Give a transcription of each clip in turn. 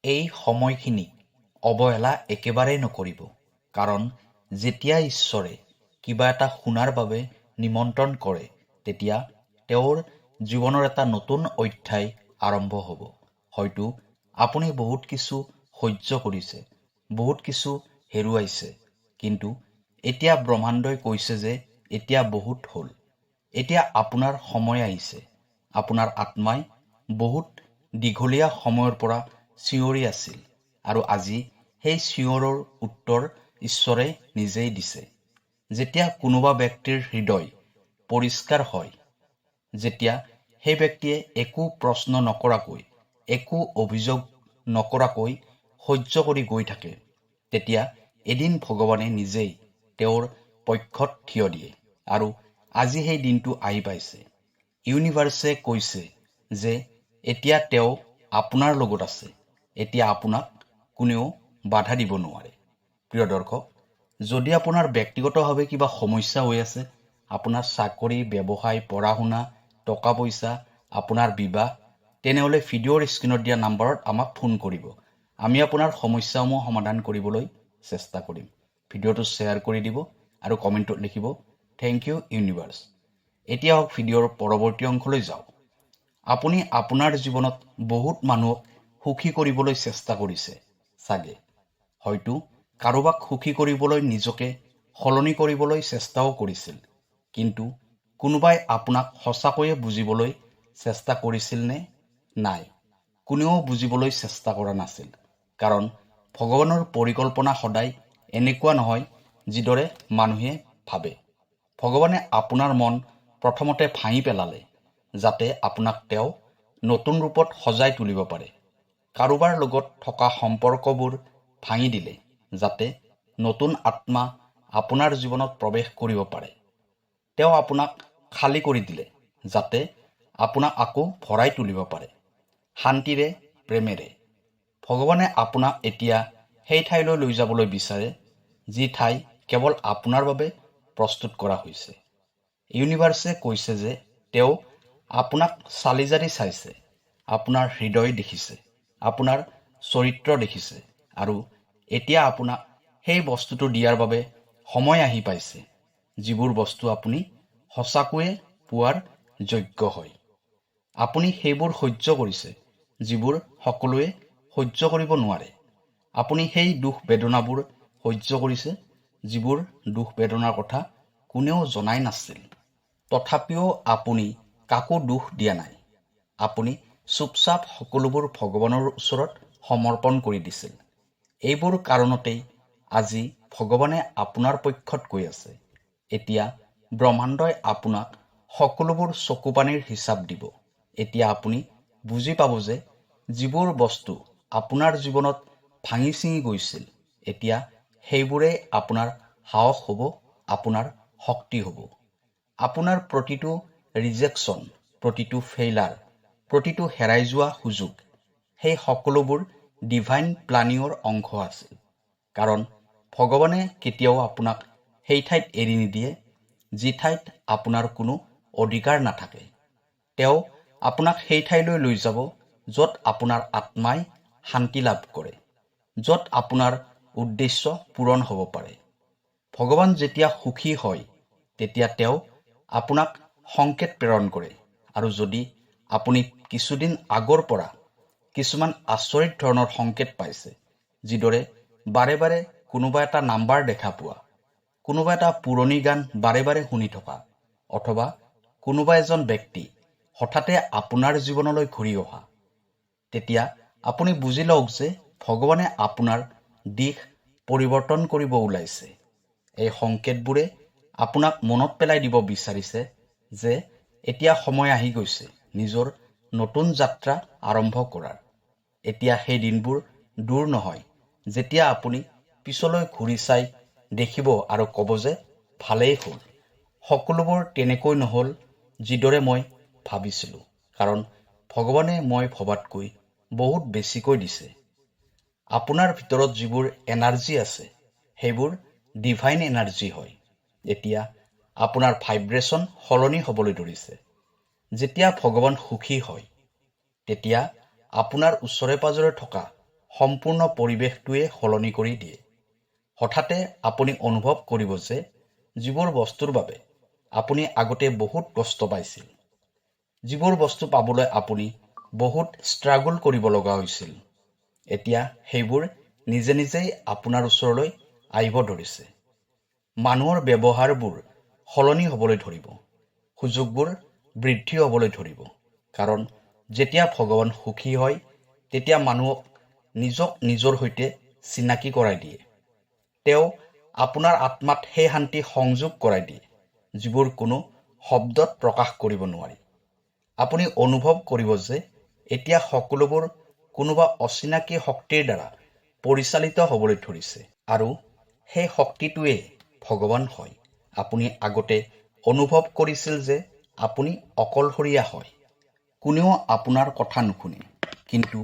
এই সময়খিনি অৱহেলা একেবাৰেই নকৰিব, কাৰণ যেতিয়া ঈশ্বৰে কিবা এটা শুনাৰ বাবে নিমন্ত্ৰণ কৰে, তেতিয়া তেওঁৰ জীৱনৰ এটা নতুন অধ্যায় আৰম্ভ হ'ব। হয়তো আপুনি বহুত কিছু সহ্য কৰিছে, বহুত কিছু হেৰুৱাইছে, কিন্তু এতিয়া ব্ৰহ্মাণ্ডই কৈছে যে এতিয়া বহুত হ'ল। এতিয়া আপোনাৰ সময় আহিছে। আপোনাৰ আত্মাই বহুত দীঘলীয়া সময়ৰ পৰা চিঞৰি আছিল, আৰু আজি সেই চিঞৰৰ উত্তৰ ঈশ্বৰে নিজেই দিছে। যেতিয়া কোনোবা ব্যক্তিৰ হৃদয় পৰিষ্কাৰ হয়, যেতিয়া সেই ব্যক্তিয়ে একো প্ৰশ্ন নকৰাকৈ, একো অভিযোগ নকৰাকৈ সহ্য কৰি গৈ থাকে, তেতিয়া এদিন ভগৱানে নিজেই তেওঁৰ পক্ষত থিয় দিয়ে। আৰু আজি সেই দিনটো আহি পাইছে। ইউনিভাৰ্ছে কৈছে যে এতিয়া তেওঁ আপোনাৰ লগত আছে। এতিয়া আপোনাক কোনেও বাধা দিব নোৱাৰে। প্ৰিয় দৰ্শক, যদি আপোনাৰ ব্যক্তিগতভাৱে কিবা সমস্যা হৈ আছে, আপোনাৰ চাকৰি, ব্যৱসায়, পঢ়া শুনা, টকা পইচা, আপোনাৰ বিবাহ, তেনেহ'লে ভিডিঅ'ৰ স্ক্ৰীণত দিয়া নম্বৰত আমাক ফোন কৰিব। আমি আপোনাৰ সমস্যাসমূহ সমাধান কৰিবলৈ চেষ্টা কৰিম। ভিডিঅ'টো শ্বেয়াৰ কৰি দিব আৰু কমেণ্টত লিখিব, থেংক ইউ ইউনিভাৰ্ছ। এতিয়া হওক ভিডিঅ'ৰ পৰৱৰ্তী অংশলৈ যাওঁ। আপুনি আপোনাৰ জীৱনত বহুত মানুহক সুখী কৰিবলৈ চেষ্টা কৰিছে চাগে। হয়তো কাৰোবাক সুখী কৰিবলৈ নিজকে সলনি কৰিবলৈ চেষ্টাও কৰিছিল। কিন্তু কোনোবাই আপোনাক সঁচাকৈয়ে বুজিবলৈ চেষ্টা কৰিছিল নে? নাই, কোনেও বুজিবলৈ চেষ্টা কৰা নাছিল। কাৰণ ভগৱানৰ পৰিকল্পনা সদায় এনেকুৱা নহয় যিদৰে মানুহে ভাবে। ভগৱানে আপোনাৰ মন প্ৰথমতে ভাঙি পেলালে, যাতে আপোনাক তেওঁ নতুন ৰূপত সজাই তুলিব পাৰে। কাৰোবাৰ লগত থকা সম্পৰ্কবোৰ ভাঙি দিলে, যাতে নতুন আত্মা আপোনাৰ জীৱনত প্ৰৱেশ কৰিব পাৰে। তেওঁ আপোনাক খালী কৰি দিলে, যাতে আপোনাক আকৌ ভৰাই তুলিব পাৰে, শান্তিৰে, প্ৰেমেৰে। ভগৱানে আপোনাক এতিয়া সেই ঠাইলৈ লৈ যাবলৈ বিচাৰে, যি ঠাই কেৱল আপোনাৰ বাবে প্ৰস্তুত কৰা হৈছে। ইউনিভাৰ্ছে কৈছে যে তেওঁ আপোনাক চালি জাৰি চাইছে, আপোনাৰ হৃদয় দেখিছে, আপোনাৰ চৰিত্ৰ দেখিছে, আৰু এতিয়া আপোনাক সেই বস্তুটো দিয়াৰ বাবে সময় আহি পাইছে, যিবোৰ বস্তু আপুনি সঁচাকৈয়ে পোৱাৰ যোগ্য হয়। আপুনি সেইবোৰ সহ্য কৰিছে, যিবোৰ সকলোৱে সহ্য কৰিব নোৱাৰে। আপুনি সেই দুখ বেদনাবোৰ সহ্য কৰিছে, যিবোৰ দুখ বেদনাৰ কথা কোনেও জনাই নাছিল। তথাপিও আপুনি কাকো দোষ দিয়া নাই। আপুনি চুপচাপ সকলোবোৰ ভগৱানৰ ওচৰত সমৰ্পণ কৰি দিছিল। এইবোৰ কাৰণতেই আজি ভগৱানে আপোনাৰ পক্ষত কৈ আছে। এতিয়া ব্ৰহ্মাণ্ডই আপোনাক সকলোবোৰ চকুপানীৰ হিচাপ দিব। এতিয়া আপুনি বুজি পাব যে যিবোৰ বস্তু আপোনাৰ জীৱনত ভাঙি ছিঙি গৈছিল, এতিয়া সেইবোৰেই আপোনাৰ সাহস হ'ব, আপোনাৰ শক্তি হ'ব। আপোনাৰ প্ৰতিটো ৰিজেকশ্যন, প্ৰতিটো ফেইলাৰ, প্ৰতিটো হেৰাই যোৱা সুযোগ, সেই সকলোবোৰ ডিভাইন প্লানিঙৰ অংশ আছিল। কাৰণ ভগৱানে কেতিয়াও আপোনাক সেই ঠাইত এৰি নিদিয়ে, যি ঠাইত আপোনাৰ কোনো অধিকাৰ নাথাকে। তেওঁ আপোনাক সেই ঠাইলৈ লৈ যাব, য'ত আপোনাৰ আত্মাই শান্তি লাভ কৰে, য'ত আপোনাৰ উদ্দেশ্য পূৰণ হ'ব পাৰে। ভগৱান যেতিয়া সুখী হয়, তেতিয়া তেওঁ আপোনাক সংকেত প্ৰেৰণ কৰে। আৰু যদি আপুনি কিছুদিন আগৰ পৰা কিছুমান আচৰিত ধৰণৰ সংকেত পাইছে, যিদৰে বাৰে বাৰে কোনোবা এটা নাম্বাৰ দেখা পোৱা, কোনোবা এটা পুৰণি গান বাৰে বাৰে শুনি থকা, অথবা কোনোবা এজন ব্যক্তি হঠাতে আপোনাৰ জীৱনলৈ ঘূৰি অহা, তেতিয়া আপুনি বুজি লওক যে ভগৱানে আপোনাৰ দিশ পৰিৱৰ্তন কৰিব ওলাইছে। এই সংকেতবোৰে আপোনাক মনত পেলাই দিব বিচাৰিছে যে এতিয়া সময় আহি গৈছে নিজৰ নতুন যাত্ৰা আৰম্ভ কৰাৰ। এতিয়া সেই দিনবোৰ দূৰ নহয়, যেতিয়া আপুনি পিছলৈ ঘূৰি চাই দেখিব আৰু ক'ব যে ভালেই হ'ল। সকলোবোৰ তেনেকৈ নহ'ল যিদৰে মই ভাবিছিলোঁ, কাৰণ ভগৱানে মই ভবাতকৈ বহুত বেছিকৈ দিছে। আপোনাৰ ভিতৰত যিবোৰ এনাৰ্জি আছে, সেইবোৰ ডিভাইন এনাৰ্জি হয়। এতিয়া আপোনাৰ ভাইব্ৰেশ্যন সলনি হ'বলৈ ধৰিছে। যেতিয়া ভগৱান সুখী হয়, তেতিয়া আপোনাৰ ওচৰে পাজৰে থকা সম্পূৰ্ণ পৰিৱেশটোৱে সলনি কৰি দিয়ে। হঠাতে আপুনি অনুভৱ কৰিব যে যিবোৰ বস্তুৰ বাবে আপুনি আগতে বহুত কষ্ট পাইছিল, যিবোৰ বস্তু পাবলৈ আপুনি বহুত ষ্ট্ৰাগল কৰিব লগা হৈছিল, এতিয়া সেইবোৰ নিজে নিজেই আপোনাৰ ওচৰলৈ আহিব ধৰিছে। মানুহৰ ব্যৱহাৰবোৰ সলনি হ'বলৈ ধৰিব, সুযোগবোৰ বৃদ্ধি হ'বলৈ ধৰিব। কাৰণ যেতিয়া ভগৱান সুখী হয় তেতিয়া মানুহক নিজক নিজৰ সৈতে চিনাকি কৰাই দিয়ে। তেওঁ আপোনাৰ আত্মাত সেই শান্তি সংযোগ কৰাই দিয়ে যিবোৰ কোনো শব্দত প্ৰকাশ কৰিব নোৱাৰি। আপুনি অনুভৱ কৰিব যে এতিয়া সকলোবোৰ কোনোবা অচিনাকি শক্তিৰ দ্বাৰা পৰিচালিত হ'বলৈ ধৰিছে, আৰু সেই শক্তিটোৱে ভগৱান হয়। আপুনি আগতে অনুভৱ কৰিছিল যে আপুনি অকলশৰীয়া হয়, কোনেও আপোনাৰ কথা নুশুনে, কিন্তু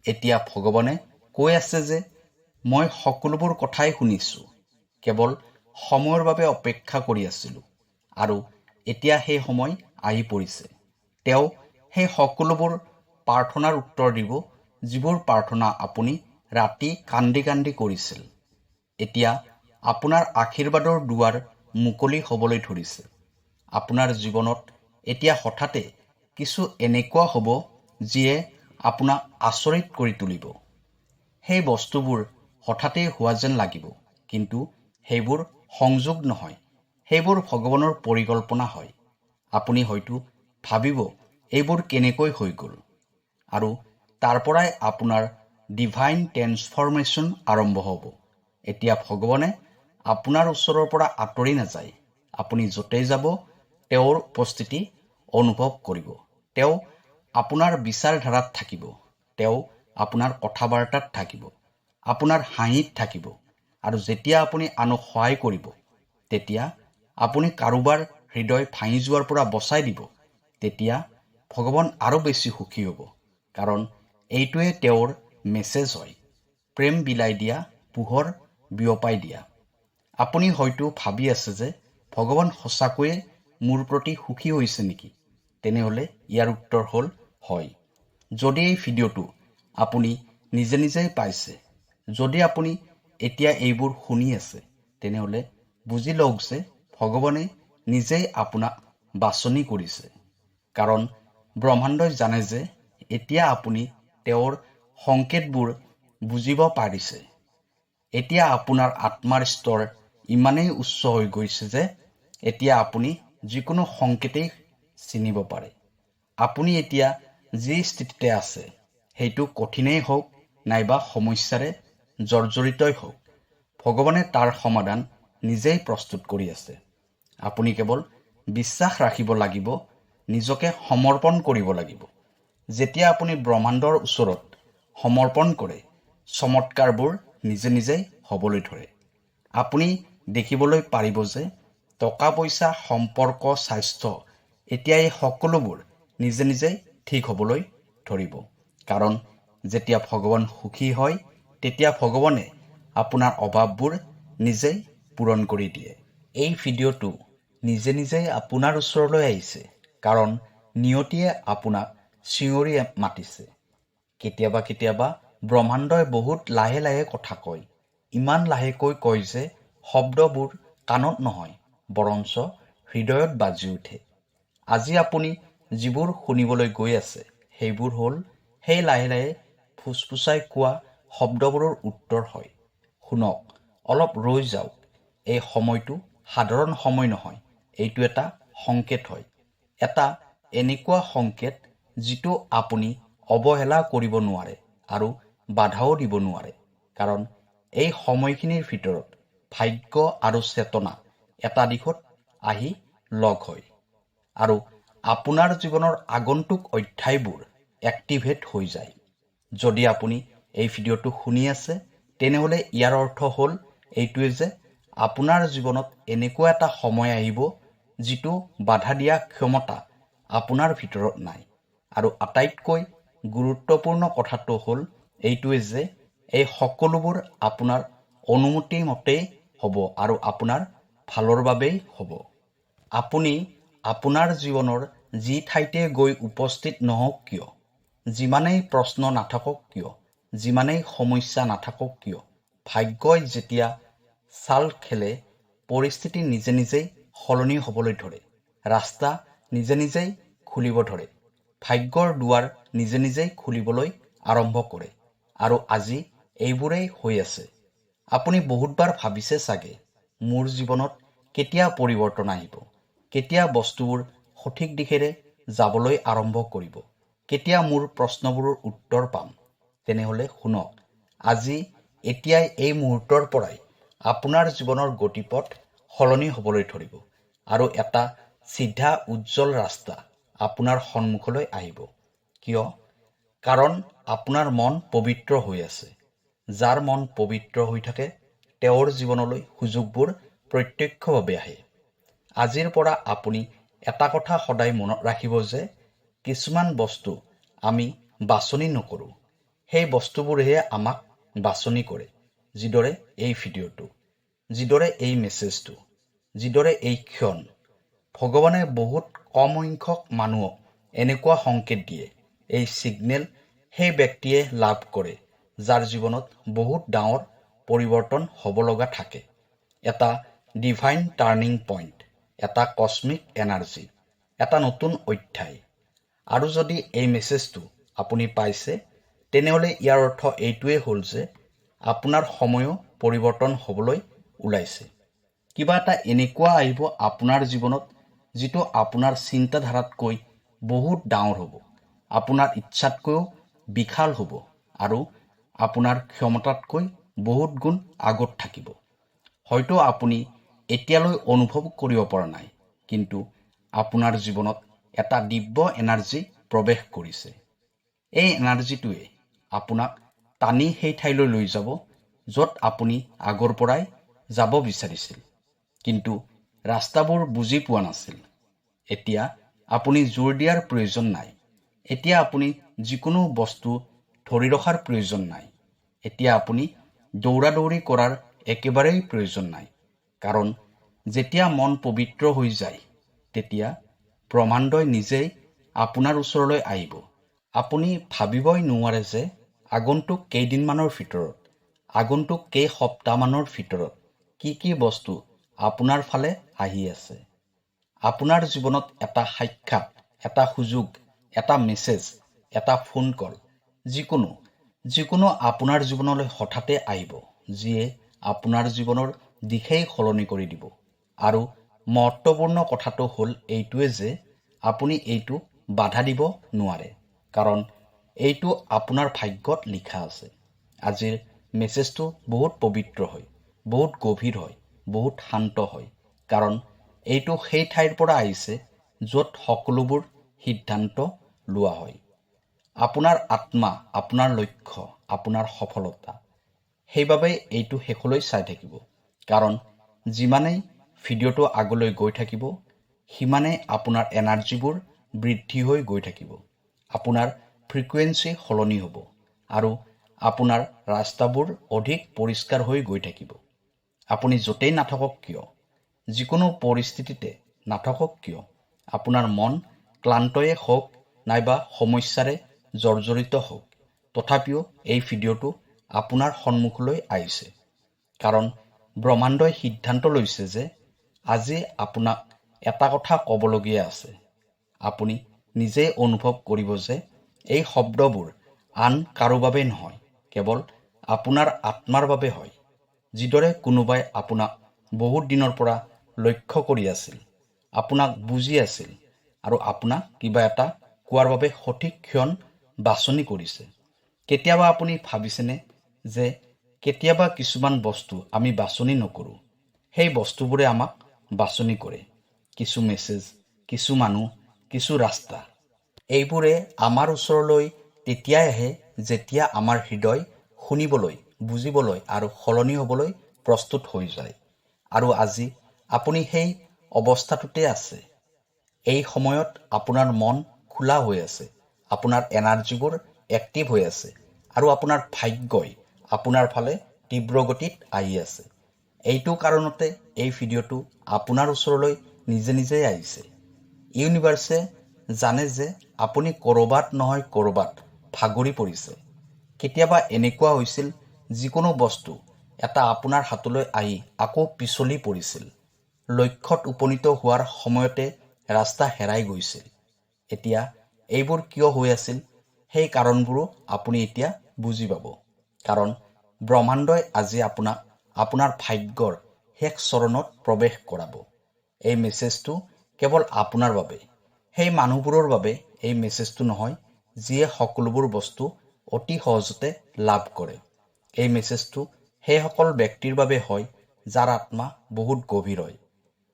এতিয়া ভগৱানে কৈ আছে যে মই সকলোবোৰ কথাই শুনিছোঁ, কেৱল সময়ৰ বাবে অপেক্ষা কৰি আছিলোঁ, আৰু এতিয়া সেই সময় আহি পৰিছে। তেওঁ সেই সকলোবোৰ প্ৰাৰ্থনাৰ উত্তৰ দিব যিবোৰ প্ৰাৰ্থনা আপুনি ৰাতি কান্দি কান্দি কৰিছিল। এতিয়া আপোনাৰ আশীৰ্বাদৰ দুৱাৰ মুকলি হ'বলৈ ধৰিছে। আপোনাৰ জীৱনত এতিয়া হঠাতে কিছু এনেকুৱা হ'ব যিয়ে আপোনাক আচৰিত কৰি তুলিব। সেই বস্তুবোৰ হঠাতে হোৱা যেন লাগিব, কিন্তু সেইবোৰ সংযোগ নহয়, সেইবোৰ ভগৱানৰ পৰিকল্পনা হয়। আপুনি হয়তো ভাবিব এইবোৰ কেনেকৈ হৈ গ'ল, আৰু তাৰ পৰাই আপোনাৰ ডিভাইন ট্ৰেন্সফৰ্মেশ্যন আৰম্ভ হ'ব। এতিয়া ভগৱানে আপোনাৰ ওচৰৰ পৰা আঁতৰি নাযায়। আপুনি য'তেই যাব তেওঁৰ উপস্থিতি অনুভৱ কৰিব। তেওঁ আপোনাৰ বিচাৰধাৰাত থাকিব, তেওঁ আপোনাৰ কথা বাৰ্তাত থাকিব, আপোনাৰ হাঁহিত থাকিব। আৰু যেতিয়া আপুনি আনক সহায় কৰিব, তেতিয়া আপুনি কাৰোবাৰ হৃদয় ভাঙি যোৱাৰ পৰা বচাই দিব, তেতিয়া ভগৱান আৰু বেছি সুখী হ'ব। কাৰণ এইটোৱে তেওঁৰ মেছেজ হয়, প্ৰেম বিলাই দিয়া, পোহৰ বিয়পাই দিয়া। আপুনি হয়তো ভাবি আছে যে ভগৱান সঁচাকৈয়ে মোৰ প্ৰতি সুখী হৈছে নেকি? তেনেহ'লে ইয়াৰ উত্তৰ হ'ল হয়। যদি এই ভিডিঅ'টো আপুনি নিজে নিজেই পাইছে, যদি আপুনি এতিয়া এইবোৰ শুনি আছে, তেনেহ'লে বুজি লওক যে ভগৱানে নিজেই আপোনাক বাছনি কৰিছে। কাৰণ ব্ৰহ্মাণ্ডই জানে যে এতিয়া আপুনি তেওঁৰ সংকেতবোৰ বুজিব পাৰিছে। এতিয়া আপোনাৰ আত্মাৰ স্তৰ ইমানেই উচ্চ হৈ গৈছে যে এতিয়া আপুনি যিকোনো সংকেতেই চিনিব পাৰে। আপুনি এতিয়া যি স্থিতিতে আছে, সেইটো কঠিনেই হওক নাইবা সমস্যাৰে জৰ্জৰিতই হওক, ভগৱানে তাৰ সমাধান নিজেই প্ৰস্তুত কৰি আছে। আপুনি কেৱল বিশ্বাস ৰাখিব লাগিব, নিজকে সমৰ্পণ কৰিব লাগিব। যেতিয়া আপুনি ব্ৰহ্মাণ্ডৰ ওচৰত সমৰ্পণ কৰে, চমৎকাৰবোৰ নিজে নিজেই হ'বলৈ ধৰে। আপুনি দেখিবলৈ পাৰিব যে টকা পইচা, সম্পৰ্ক, স্বাস্থ্য, এতিয়া এই সকলোবোৰ নিজে নিজেই ঠিক হ'বলৈ ধৰিব। কাৰণ যেতিয়া ভগৱান সুখী হয় তেতিয়া ভগৱানে আপোনাৰ অভাৱবোৰ নিজেই পূৰণ কৰি দিয়ে। এই ভিডিঅ'টো নিজে নিজেই আপোনাৰ ওচৰলৈ আহিছে কাৰণ নিয়তিয়ে আপোনাক চিঞৰি মাতিছে। কেতিয়াবা কেতিয়াবা ব্ৰহ্মাণ্ডই বহুত লাহে লাহে কথা কয়, ইমান লাহেকৈ কয় যে শব্দবোৰ কাণত নহয়, বৰঞ্চ হৃদয়ত বাজি উঠে। আজি আপুনি যিবোৰ শুনিবলৈ গৈ আছে, সেইবোৰ হ'ল সেই লাহে লাহে ফুচফুচাই কোৱা শব্দবোৰৰ উত্তৰ হয়। শুনক, অলপ ৰৈ যাওক। এই সময়টো সাধাৰণ সময় নহয়, এইটো এটা সংকেত হয়। এটা এনেকুৱা সংকেত যিটো আপুনি অৱহেলা কৰিব নোৱাৰে আৰু বাধাও দিব নোৱাৰে। কাৰণ এই সময়খিনিৰ ভিতৰত ভাগ্য আৰু চেতনা এটা দিশত আহি লগ হয়, আৰু আপোনাৰ জীৱনৰ আগন্তুক অধ্যায়বোৰ এক্টিভেট হৈ যায়। যদি আপুনি এই ভিডিঅ'টো শুনি আছে, তেনেহ'লে ইয়াৰ অৰ্থ হ'ল এইটোৱে যে আপোনাৰ জীৱনত এনেকুৱা এটা সময় আহিব যিটো বাধা দিয়া ক্ষমতা আপোনাৰ ভিতৰত নাই। আৰু আটাইতকৈ গুৰুত্বপূৰ্ণ কথাটো হ'ল এইটোৱে যে এই সকলোবোৰ আপোনাৰ অনুমতি মতেই হ'ব আৰু আপোনাৰ ভালৰ বাবেই হ'ব। আপুনি আপোনাৰ জীৱনৰ যি ঠাইতে গৈ উপস্থিত নহওক কিয়, যিমানেই প্ৰশ্ন নাথাকক কিয়, যিমানেই সমস্যা নাথাকক কিয়, ভাগ্যই যেতিয়া চাল খেলে, পৰিস্থিতি নিজে নিজেই সলনি হ'বলৈ ধৰে, ৰাস্তা নিজে নিজেই খুলিব ধৰে, ভাগ্যৰ দুৱাৰ নিজে নিজেই খুলিবলৈ আৰম্ভ কৰে। আৰু আজি এইবোৰেই হৈ আছে। আপুনি বহুতবাৰ ভাবিছে চাগে, মোৰ জীৱনত কেতিয়া পৰিৱৰ্তন আহিব, কেতিয়া বস্তুবোৰ সঠিক দিশেৰে যাবলৈ আৰম্ভ কৰিব, কেতিয়া মোৰ প্ৰশ্নবোৰৰ উত্তৰ পাম। তেনেহ'লে শুনক, আজি এতিয়াই এই মুহূৰ্তৰ পৰাই আপোনাৰ জীৱনৰ গতিপথ সলনি হ'বলৈ ধৰিব আৰু এটা চিধা উজ্জ্বল ৰাস্তা আপোনাৰ সন্মুখলৈ আহিব। কিয়? কাৰণ আপোনাৰ মন পবিত্ৰ হৈ আছে। যাৰ মন পবিত্ৰ হৈ থাকে, তেওঁৰ জীৱনলৈ সুযোগবোৰ প্ৰত্যক্ষভাৱে আহে। আজিৰ পৰা আপুনি এটা কথা সদায় মনত ৰাখিব যে কিছুমান বস্তু আমি বাছনি নকৰোঁ, সেই বস্তুবোৰেহে আমাক বাছনি কৰে। যিদৰে এই ভিডিঅ'টো, যিদৰে এই মেছেজটো, যিদৰে এই ক্ষণ। ভগৱানে বহুত কম সংখ্যক মানুহক এনেকুৱা সংকেত দিয়ে, এই ছিগনেল সেই ব্যক্তিয়ে লাভ কৰে যাৰ জীৱনত বহুত ডাঙৰ পৰিৱৰ্তন হ'ব লগা থাকে। এটা ডিভাইন টাৰ্ণিং পইণ্ট, এটা কস্মিক এনাৰ্জি, এটা নতুন অধ্যায়। আৰু যদি এই মেছেজটো আপুনি পাইছে, তেনেহ'লে ইয়াৰ অৰ্থ এইটোৱেই হ'ল যে আপোনাৰ সময়ো পৰিৱৰ্তন হ'বলৈ ওলাইছে। কিবা এটা এনেকুৱা আহিব আপোনাৰ জীৱনত যিটো আপোনাৰ চিন্তাধাৰাতকৈ বহুত ডাঙৰ হ'ব, আপোনাৰ ইচ্ছাতকৈও বিশাল হ'ব আৰু আপোনাৰ ক্ষমতাতকৈ বহুত গুণ আগত থাকিব। হয়তো আপুনি এতিয়ালৈ অনুভৱ কৰিব পৰা নাই, কিন্তু আপোনাৰ জীৱনত এটা দিব্য এনাৰ্জি প্ৰৱেশ কৰিছে। এই এনাৰ্জিটোৱে আপোনাক টানি সেই ঠাইলৈ লৈ যাব য'ত আপুনি আগৰ পৰাই যাব বিচাৰিছিল, কিন্তু ৰাস্তাবোৰ বুজি পোৱা নাছিল। এতিয়া আপুনি জোৰ দিয়াৰ প্ৰয়োজন নাই। এতিয়া আপুনি যিকোনো বস্তু ধৰি ৰখাৰ প্ৰয়োজন নাই। এতিয়া আপুনি দৌৰা-দৌৰি কৰাৰ একেবাৰেই প্ৰয়োজন নাই। কাৰণ যেতিয়া মন পবিত্ৰ হৈ যায়, তেতিয়া ব্ৰহ্মাণ্ডই নিজেই আপোনাৰ ওচৰলৈ আহিব। আপুনি ভাবিবই নোৱাৰে যে আগন্তুক কেইদিনমানৰ ভিতৰত, আগন্তুক কেইসপ্তাহমানৰ ভিতৰত কি কি বস্তু আপোনাৰ ফালে আহি আছে। আপোনাৰ জীৱনত এটা সাক্ষাৎ, এটা সুযোগ, এটা মেছেজ, এটা ফোন কল, যিকোনো আপোনাৰ জীৱনলৈ হঠাতে আহিব, যিয়ে আপোনাৰ জীৱনৰ দিশেই সলনি কৰি দিব। আৰু মহত্বপূৰ্ণ কথাটো হ'ল এইটোৱে যে আপুনি এইটো বাধা দিব নোৱাৰে, কাৰণ এইটো আপোনাৰ ভাগ্যত লিখা আছে। আজিৰ মেছেজটো বহুত পবিত্ৰ হয়, বহুত গভীৰ হয়, বহুত শান্ত হয়, কাৰণ এইটো সেই ঠাইৰ পৰা আহিছে য'ত সকলোবোৰ সিদ্ধান্ত লোৱা হয়। আপোনাৰ আত্মা, আপোনাৰ লক্ষ্য, আপোনাৰ সফলতা। সেইবাবে এইটো শেষলৈ চাই থাকিব, কাৰণ যিমানেই ভিডিঅ'টো আগলৈ গৈ থাকিব, সিমানেই আপোনাৰ এনাৰ্জিবোৰ বৃদ্ধি হৈ গৈ থাকিব, আপোনাৰ ফ্ৰিকুৱেঞ্চি সলনি হ'ব আৰু আপোনাৰ ৰাস্তাবোৰ অধিক পৰিষ্কাৰ হৈ গৈ থাকিব। আপুনি য'তেই নাথাকক কিয়, যিকোনো পৰিস্থিতিতে নাথাকক কিয়, আপোনাৰ মন ক্লান্তয়ে হওক নাইবা সমস্যাৰে জৰ্জৰিত হওক, তথাপিও এই ভিডিঅ'টো আপোনাৰ সন্মুখলৈ আহিছে। কাৰণ ব্ৰহ্মাণ্ডই সিদ্ধান্ত লৈছে যে আজি আপোনাক এটা কথা ক'বলগীয়া আছে। আপুনি নিজেই অনুভৱ কৰিব যে এই শব্দবোৰ আন কাৰো বাবে নহয়, কেৱল আপোনাৰ আত্মাৰ বাবে হয়। যিদৰে কোনোবাই আপোনাক বহুত দিনৰ পৰা লক্ষ্য কৰি আছিল, আপোনাক বুজি আছিল আৰু আপোনাক কিবা এটা কোৱাৰ বাবে সঠিক ক্ষণ বাছনি কৰিছে। কেতিয়াবা আপুনি ভাবিছেনে যে কেতিয়াবা কিছুমান বস্তু আমি বাছনি নকৰোঁ, সেই বস্তুবোৰে আমাক বাছনি কৰে। কিছু মেছেজ, কিছু মানুহ, কিছু ৰাস্তা। এইবোৰে আমাৰ ওচৰলৈ তেতিয়াই আহে যেতিয়া আমাৰ হৃদয় শুনিবলৈ, বুজিবলৈ আৰু সলনি হ'বলৈ প্ৰস্তুত হৈ যায়। আৰু আজি আপুনি সেই অৱস্থাটোতে আছে। এই সময়ত আপোনাৰ মন খোলা হৈ আছে, আপোনাৰ এনাৰ্জিবোৰ এক্টিভ হৈ আছে আৰু আপোনাৰ ভাগ্যই আপোনাৰ ফালে তীব্ৰ গতিত আহি আছে। এইটো কাৰণতে এই ভিডিঅ'টো আপোনাৰ ওচৰলৈ নিজে নিজেই আহিছে। ইউনিভাৰ্ছে জানে যে আপুনি ক'ৰবাত নহয় ক'ৰবাত ভাগৰি পৰিছে। কেতিয়াবা এনেকুৱা হৈছিল যিকোনো বস্তু এটা আপোনাৰ হাতলৈ আহি আকৌ পিছলি পৰিছিল। লক্ষ্যত উপনীত হোৱাৰ সময়তে ৰাস্তা হেৰাই গৈছিল। এতিয়া এইবোৰ কিয় হৈ আছিল সেই কাৰণবোৰো আপুনি এতিয়া বুজি পাব। কাৰণ ব্ৰহ্মাণ্ডই আজি আপোনাক আপোনাৰ ভাগ্যৰ শেষ চৰণত প্ৰৱেশ কৰাব। এই মেছেজটো কেৱল আপোনাৰ বাবে, সেই মানুহবোৰৰ বাবে এই মেছেজটো নহয় যিয়ে সকলোবোৰ বস্তু অতি সহজতে লাভ কৰে। এই মেছেজটো সেইসকল ব্যক্তিৰ বাবে হয় যাৰ আত্মা বহুত গভীৰ হয়,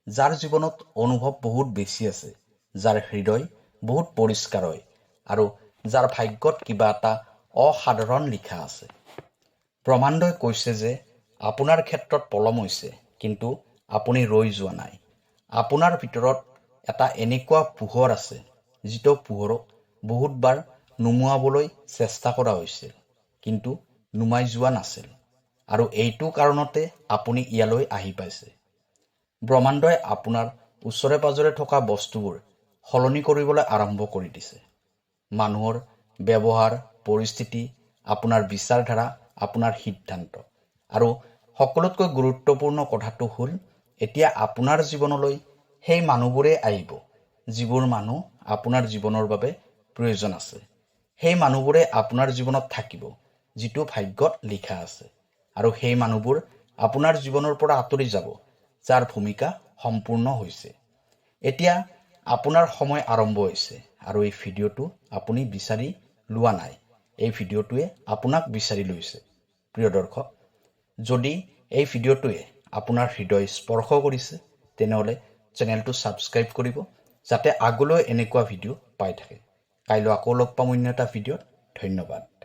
যাৰ জীৱনত অনুভৱ বহুত বেছি আছে, যাৰ হৃদয় বহুত পৰিষ্কাৰ হয় আৰু যাৰ ভাগ্যত কিবা এটা অসাধাৰণ লিখা আছে। ব্ৰহ্মাণ্ডই কৈছে যে আপোনাৰ ক্ষেত্ৰত পলম হৈছে, কিন্তু আপুনি ৰৈ যোৱা নাই। আপোনাৰ ভিতৰত এটা এনেকুৱা পোহৰ আছে যিটো পোহৰক বহুতবাৰ নুমুৱাবলৈ চেষ্টা কৰা হৈছিল, কিন্তু নুমাই যোৱা নাছিল। আৰু এইটো কাৰণতে আপুনি ইয়ালৈ আহি পাইছে। ব্ৰহ্মাণ্ডই আপোনাৰ ওচৰে পাজৰে থকা বস্তুবোৰ সলনি কৰিবলৈ আৰম্ভ কৰি দিছে। মানুহৰ ব্যৱহাৰ, পৰিস্থিতি, আপোনাৰ বিচাৰধাৰা, আপোনাৰ সিদ্ধান্ত। আৰু সকলোতকৈ গুৰুত্বপূৰ্ণ কথাটো হ'ল এতিয়া আপোনাৰ জীৱনলৈ সেই মানুহবোৰেই আহিব যিবোৰ মানুহ আপোনাৰ জীৱনৰ বাবে প্ৰয়োজন আছে। সেই মানুহবোৰে আপোনাৰ জীৱনত থাকিব যিটো ভাগ্যত লিখা আছে। আৰু সেই মানুহবোৰ আপোনাৰ জীৱনৰ পৰা আঁতৰি যাব যাৰ ভূমিকা সম্পূৰ্ণ হৈছে। এতিয়া আপোনাৰ সময় আৰম্ভ হৈছে আৰু এই ভিডিঅ'টো আপুনি বিচাৰি লোৱা নাই। এই ভিডিঅ'টোৱে আপোনাক বিচাৰি লৈছে। প্ৰিয় দৰ্শক, যদি এই ভিডিঅ'টোৱে আপোনাৰ হৃদয় স্পৰ্শ কৰিছে তেনেহ'লে চেনেলটো ছাবস্ক্ৰাইব কৰিব যাতে আগলৈ এনেকুৱা ভিডিঅ' পাই থাকে। কাইলৈ আকৌ লগ পাম অন্য এটা ভিডিঅ'ত। ধন্যবাদ।